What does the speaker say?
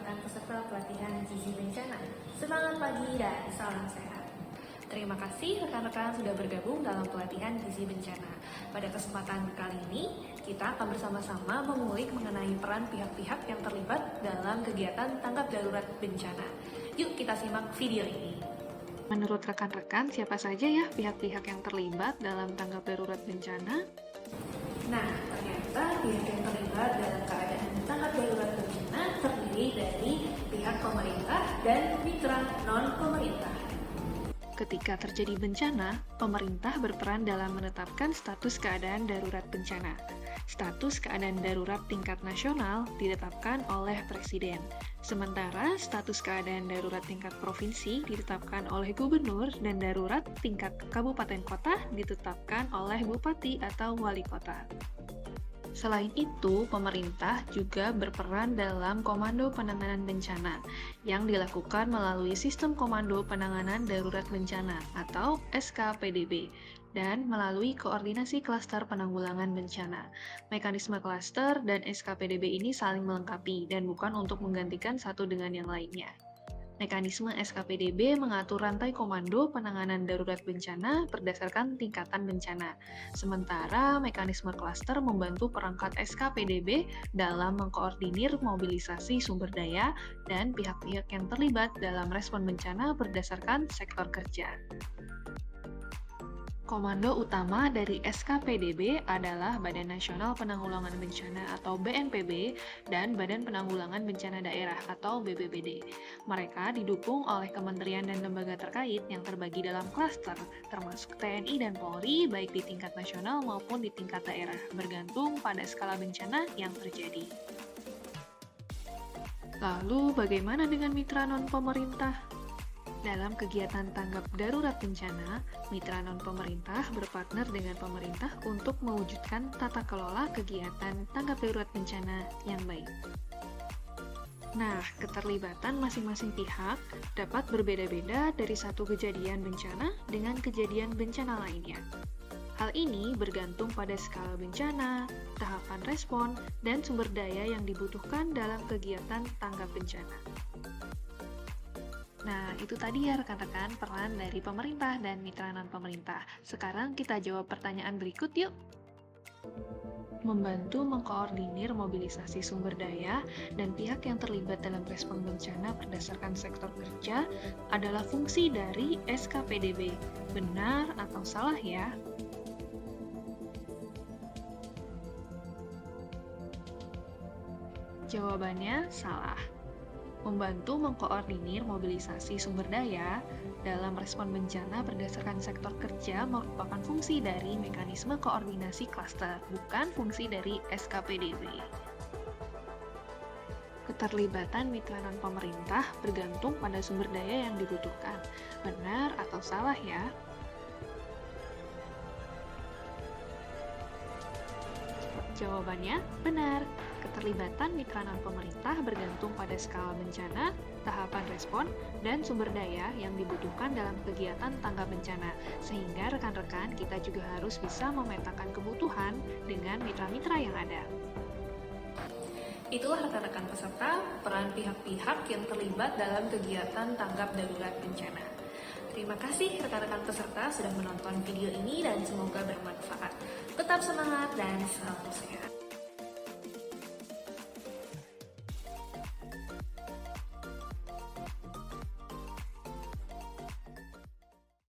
rekan-rekan peserta pelatihan gizi bencana. Semangat pagi dan salam sehat. Terima kasih rekan-rekan sudah bergabung dalam pelatihan gizi bencana. Pada kesempatan kali ini, kita akan bersama-sama mengulik mengenai peran pihak-pihak yang terlibat dalam kegiatan tanggap darurat bencana. Yuk kita simak video ini. Menurut rekan-rekan, siapa saja ya pihak-pihak yang terlibat dalam tanggap darurat bencana? Nah, ternyata pihak yang terlibat dalam keadaan tanggap darurat bencana terdiri dari pihak pemerintah dan mitra non-pemerintah. Ketika terjadi bencana, pemerintah berperan dalam menetapkan status keadaan darurat bencana. Status keadaan darurat tingkat nasional ditetapkan oleh Presiden. Sementara status keadaan darurat tingkat provinsi ditetapkan oleh gubernur dan darurat tingkat kabupaten kota ditetapkan oleh bupati atau wali kota. Selain itu, pemerintah juga berperan dalam Komando Penanganan Bencana yang dilakukan melalui Sistem Komando Penanganan Darurat Bencana atau SKPDB dan melalui Koordinasi Klaster Penanggulangan Bencana. Mekanisme klaster dan SKPDB ini saling melengkapi dan bukan untuk menggantikan satu dengan yang lainnya. Mekanisme SKPDB mengatur rantai komando penanganan darurat bencana berdasarkan tingkatan bencana. Sementara mekanisme klaster membantu perangkat SKPDB dalam mengkoordinir mobilisasi sumber daya dan pihak-pihak yang terlibat dalam respon bencana berdasarkan sektor kerja. Komando utama dari SKPDB adalah Badan Nasional Penanggulangan Bencana atau BNPB dan Badan Penanggulangan Bencana Daerah atau BPBD. Mereka didukung oleh kementerian dan lembaga terkait yang terbagi dalam klaster, termasuk TNI dan Polri baik di tingkat nasional maupun di tingkat daerah, bergantung pada skala bencana yang terjadi. Lalu, bagaimana dengan mitra non-pemerintah? Dalam kegiatan tanggap darurat bencana, mitra non-pemerintah berpartner dengan pemerintah untuk mewujudkan tata kelola kegiatan tanggap darurat bencana yang baik. Nah, keterlibatan masing-masing pihak dapat berbeda-beda dari satu kejadian bencana dengan kejadian bencana lainnya. Hal ini bergantung pada skala bencana, tahapan respon, dan sumber daya yang dibutuhkan dalam kegiatan tanggap bencana. Nah, itu tadi ya rekan-rekan peran dari pemerintah dan mitra non-pemerintah. Sekarang kita jawab pertanyaan berikut yuk. Membantu mengkoordinir mobilisasi sumber daya dan pihak yang terlibat dalam respon bencana berdasarkan sektor kerja adalah fungsi dari SKPDB. Benar atau salah ya? Jawabannya salah. Membantu mengkoordinir mobilisasi sumber daya dalam respon bencana berdasarkan sektor kerja merupakan fungsi dari mekanisme koordinasi klaster, bukan fungsi dari SKPDB. Keterlibatan mitra non-pemerintah bergantung pada sumber daya yang dibutuhkan. Benar atau salah ya? Jawabannya benar. Keterlibatan mitra non-pemerintah bergantung pada skala bencana, tahapan respon, dan sumber daya yang dibutuhkan dalam kegiatan tanggap bencana. Sehingga rekan-rekan kita juga harus bisa memetakan kebutuhan dengan mitra-mitra yang ada. Itulah rekan-rekan peserta peran pihak-pihak yang terlibat dalam kegiatan tanggap darurat bencana. Terima kasih rekan-rekan peserta sudah menonton video ini dan semoga bermanfaat. Tetap semangat dan salam sehat.